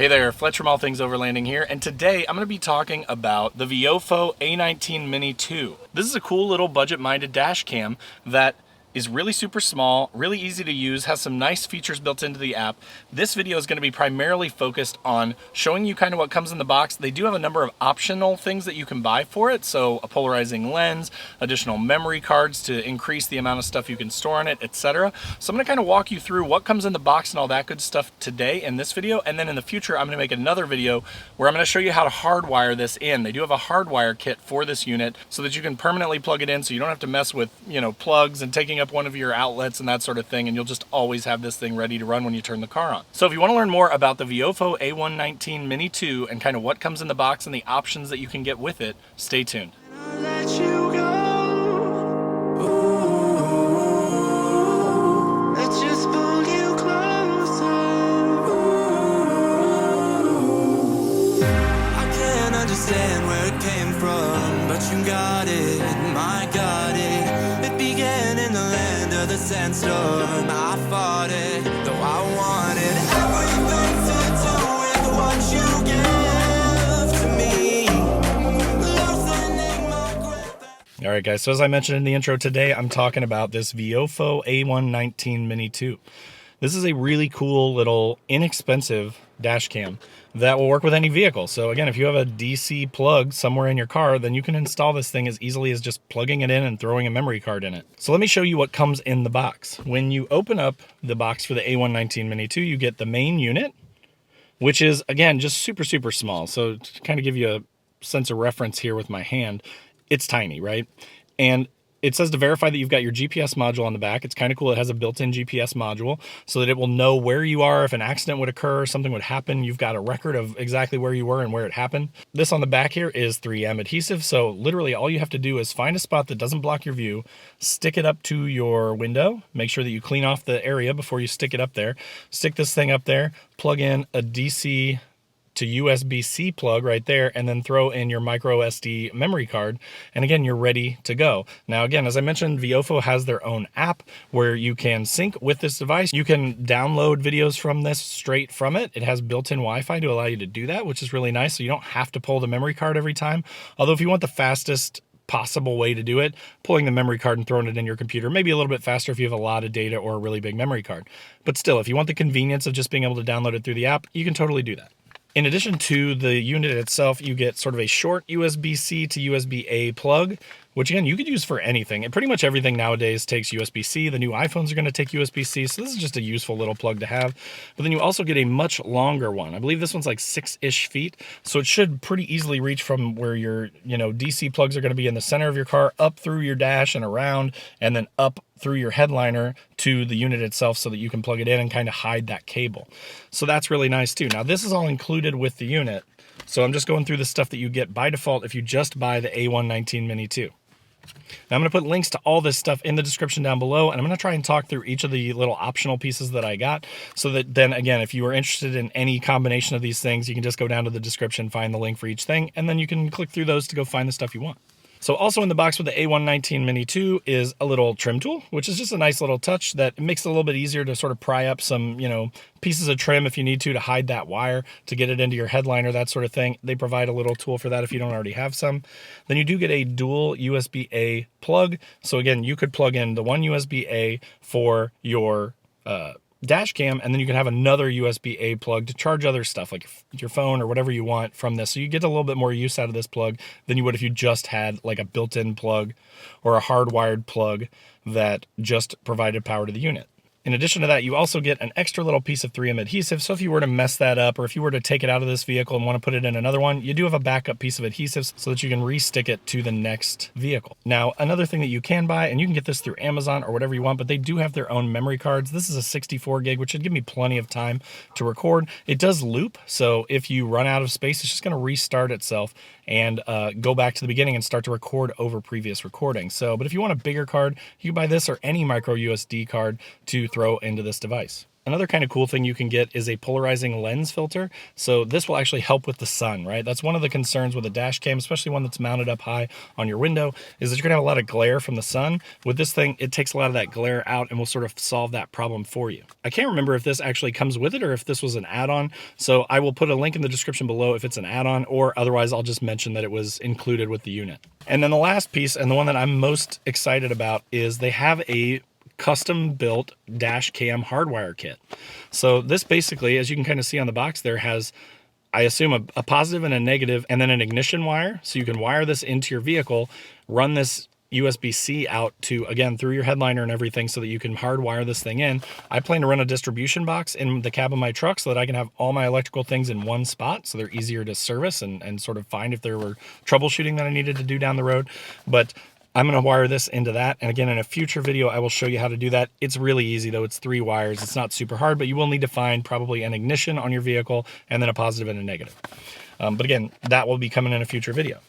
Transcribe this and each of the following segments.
Hey there, Fletch from All Things Overlanding here, and today I'm going to be talking about the Viofo A119 Mini 2. This is a cool little budget-minded dash cam that is really super small, really easy to use, has some nice features built into the app. This video is going to be primarily focused on showing you kind of what comes in the box. They do have a number of optional things that you can buy for it, so a polarizing lens, additional memory cards to increase the amount of stuff you can store on it, etc. So I'm going to kind of walk you through what comes in the box and all that good stuff today in this video, and then in the future I'm going to make another video where I'm going to show you how to hardwire this in. They do have a hardwire kit for this unit so that you can permanently plug it in, so you don't have to mess with, plugs and taking up one of your outlets and that sort of thing, and you'll just always have this thing ready to run when you turn the car on. So if you want to learn more about the Viofo A119 Mini 2 and kind of what comes in the box and the options that you can get with it, stay tuned. Understand where it came from, but you got it, I got it. It began in the land of the sandstorm. I fought it, though I wanted everything to do with what you give to me. Loosening my grip. Alright guys, so as I mentioned in the intro today, I'm talking about this Viofo A119 Mini 2. This is a really cool little inexpensive dash cam that will work with any vehicle. So again, if you have a DC plug somewhere in your car, then you can install this thing as easily as just plugging it in and throwing a memory card in it. So let me show you what comes in the box. When you open up the box for the A119 Mini 2, you get the main unit, which is, again, just super, super small. So to kind of give you a sense of reference here with my hand, it's tiny, right? And it says to verify that you've got your GPS module on the back. It's kind of cool. It has a built-in GPS module so that it will know where you are. If an accident would occur, something would happen, you've got a record of exactly where you were and where it happened. This on the back here is 3M adhesive. So literally all you have to do is find a spot that doesn't block your view, stick it up to your window, make sure that you clean off the area before you stick it up there, stick this thing up there, plug in a DC to USB-C plug right there, and then throw in your micro SD memory card, and again, you're ready to go. Now again, as I mentioned, Viofo has their own app where you can sync with this device. You can download videos from this straight from it. It has built-in Wi-Fi to allow you to do that, which is really nice, so you don't have to pull the memory card every time. Although if you want the fastest possible way to do it, pulling the memory card and throwing it in your computer, maybe a little bit faster if you have a lot of data or a really big memory card. But still, if you want the convenience of just being able to download it through the app, you can totally do that. In addition to the unit itself, you get sort of a short USB-C to USB-A plug, which again, you could use for anything. And pretty much everything nowadays takes USB-C. The new iPhones are going to take USB-C, so this is just a useful little plug to have. But then you also get a much longer one. I believe this one's like 6-ish feet, so it should pretty easily reach from where your DC plugs are going to be in the center of your car, up through your dash and around, and then up through your headliner to the unit itself so that you can plug it in and kind of hide that cable. So that's really nice too. Now this is all included with the unit, so I'm just going through the stuff that you get by default if you just buy the A119 Mini 2. Now I'm going to put links to all this stuff in the description down below, and I'm going to try and talk through each of the little optional pieces that I got, so that then again, if you are interested in any combination of these things, you can just go down to the description, find the link for each thing, and then you can click through those to go find the stuff you want. So also in the box with the A119 Mini 2 is a little trim tool, which is just a nice little touch that makes it a little bit easier to sort of pry up some, pieces of trim if you need to hide that wire, to get it into your headliner, that sort of thing. They provide a little tool for that if you don't already have some. Then you do get a dual USB-A plug. So again, you could plug in the one USB-A for your dash cam, and then you can have another USB-A plug to charge other stuff like your phone or whatever you want from this. So you get a little bit more use out of this plug than you would if you just had like a built-in plug or a hardwired plug that just provided power to the unit. In addition to that, you also get an extra little piece of 3M adhesive, so if you were to mess that up, or if you were to take it out of this vehicle and want to put it in another one, you do have a backup piece of adhesive so that you can re-stick it to the next vehicle. Now, another thing that you can buy, and you can get this through Amazon or whatever you want, but they do have their own memory cards. This is a 64 gig, which should give me plenty of time to record. It does loop, so if you run out of space, it's just going to restart itself and go back to the beginning and start to record over previous recordings. So, but if you want a bigger card, you can buy this or any micro USB card to throw into this device. Another kind of cool thing you can get is a polarizing lens filter. So this will actually help with the sun, right? That's one of the concerns with a dash cam, especially one that's mounted up high on your window, is that you're gonna have a lot of glare from the sun. With this thing, it takes a lot of that glare out and will sort of solve that problem for you. I can't remember if this actually comes with it or if this was an add-on. So I will put a link in the description below if it's an add-on, or otherwise I'll just mention that it was included with the unit. And then the last piece, and the one that I'm most excited about, is they have a custom built dash cam hardwire kit. So this basically, as you can kind of see on the box there, has, I assume, a positive and a negative, and then an ignition wire. So you can wire this into your vehicle, run this USB-C out to, again, through your headliner and everything, so that you can hardwire this thing in. I plan to run a distribution box in the cab of my truck so that I can have all my electrical things in one spot, so they're easier to service and sort of find if there were troubleshooting that I needed to do down the road. But I'm going to wire this into that. And again, in a future video, I will show you how to do that. It's really easy though. It's 3 wires. It's not super hard, but you will need to find probably an ignition on your vehicle and then a positive and a negative. But again, that will be coming in a future video.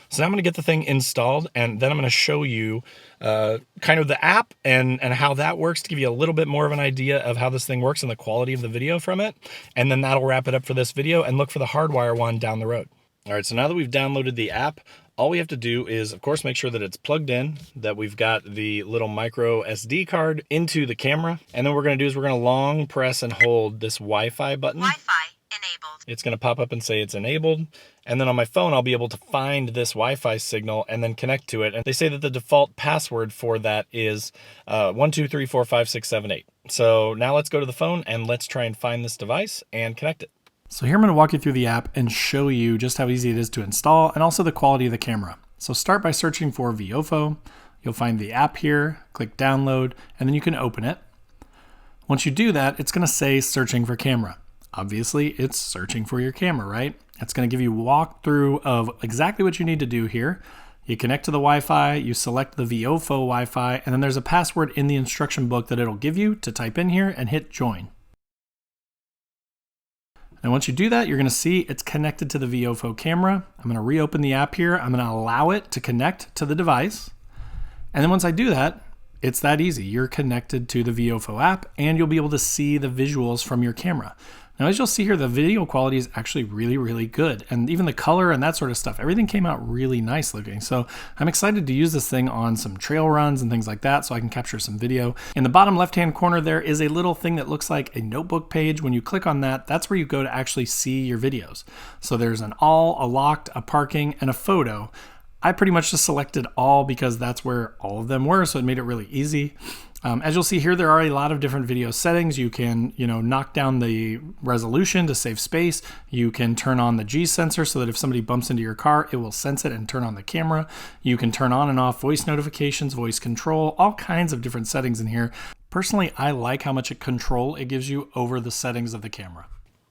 So now I'm going to get the thing installed, and then I'm going to show you kind of the app and how that works, to give you a little bit more of an idea of how this thing works and the quality of the video from it. And then that'll wrap it up for this video, and look for the hardwire one down the road. All right, so now that we've downloaded the app, all we have to do is, of course, make sure that it's plugged in, that we've got the little micro SD card into the camera. And then what we're going to do is we're going to long press and hold this Wi-Fi button. Wi-Fi enabled. It's going to pop up and say it's enabled. And then on my phone, I'll be able to find this Wi-Fi signal and then connect to it. And they say that the default password for that is 1234567 So now let's go to the phone and let's try and find this device and connect it. So here I'm going to walk you through the app and show you just how easy it is to install and also the quality of the camera. So start by searching for Viofo. You'll find the app here, click download, and then you can open it. Once you do that, it's going to say searching for camera. Obviously, it's searching for your camera, right? It's going to give you a walkthrough of exactly what you need to do here. You connect to the Wi-Fi, you select the Viofo Wi-Fi, and then there's a password in the instruction book that it'll give you to type in here and hit join. And once you do that, you're going to see it's connected to the Viofo camera. I'm going to reopen the app here. I'm going to allow it to connect to the device. And then once I do that, it's that easy. You're connected to the Viofo app, and you'll be able to see the visuals from your camera. Now, as you'll see here, the video quality is actually really, really good. And even the color and that sort of stuff, everything came out really nice looking. So I'm excited to use this thing on some trail runs and things like that, so I can capture some video. In the bottom left-hand corner, there is a little thing that looks like a notebook page. When you click on that, that's where you go to actually see your videos. So there's an all, a locked, a parking, and a photo. I pretty much just selected all because that's where all of them were, so it made it really easy. As you'll see here, there are a lot of different video settings. You can, knock down the resolution to save space. You can turn on the G sensor so that if somebody bumps into your car, it will sense it and turn on the camera. You can turn on and off voice notifications, voice control, all kinds of different settings in here. Personally, I like how much control it gives you over the settings of the camera.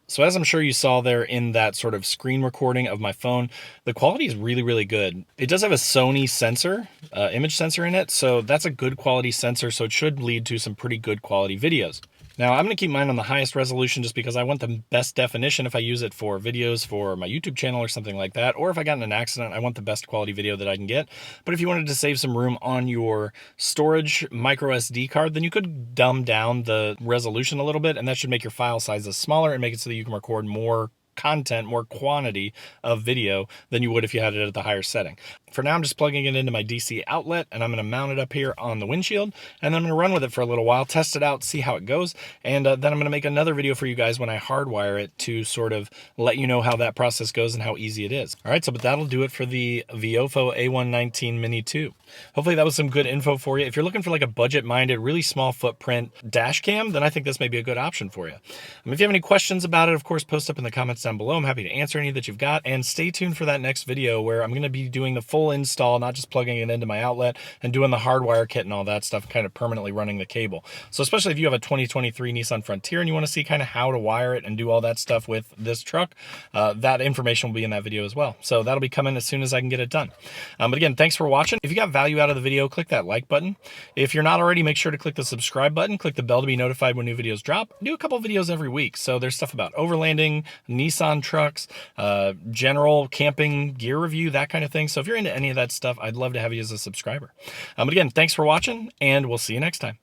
So as I'm sure you saw there in that sort of screen recording of my phone, the quality is really, really good. It does have a Sony sensor, image sensor in it, so that's a good quality sensor, so it should lead to some pretty good quality videos. Now, I'm going to keep mine on the highest resolution just because I want the best definition if I use it for videos for my YouTube channel or something like that. Or if I got in an accident, I want the best quality video that I can get. But if you wanted to save some room on your storage micro SD card, then you could dumb down the resolution a little bit, and that should make your file sizes smaller and make it so that you can record more content, more quantity of video than you would if you had it at the higher setting. For now, I'm just plugging it into my DC outlet, and I'm going to mount it up here on the windshield, and then I'm going to run with it for a little while, test it out, see how it goes, and then I'm going to make another video for you guys when I hardwire it to sort of let you know how that process goes and how easy it is. All right, so but that'll do it for the Viofo A119 Mini 2. Hopefully that was some good info for you. If you're looking for like a budget-minded, really small footprint dash cam, then I think this may be a good option for you. If you have any questions about it, of course, post up in the comments down below. I'm happy to answer any that you've got, and stay tuned for that next video where I'm going to be doing the full install, not just plugging it into my outlet and doing the hardwire kit and all that stuff, kind of permanently running the cable. So especially if you have a 2023 Nissan Frontier and you want to see kind of how to wire it and do all that stuff with this truck, that information will be in that video as well. So that'll be coming as soon as I can get it done. But again, thanks for watching. If you got value out of the video, click that like button. If you're not already, make sure to click the subscribe button, click the bell to be notified when new videos drop. I do a couple videos every week. So there's stuff about overlanding, Nissan trucks, general camping gear review, that kind of thing. So if you're into any of that stuff, I'd love to have you as a subscriber. But again, thanks for watching, and we'll see you next time.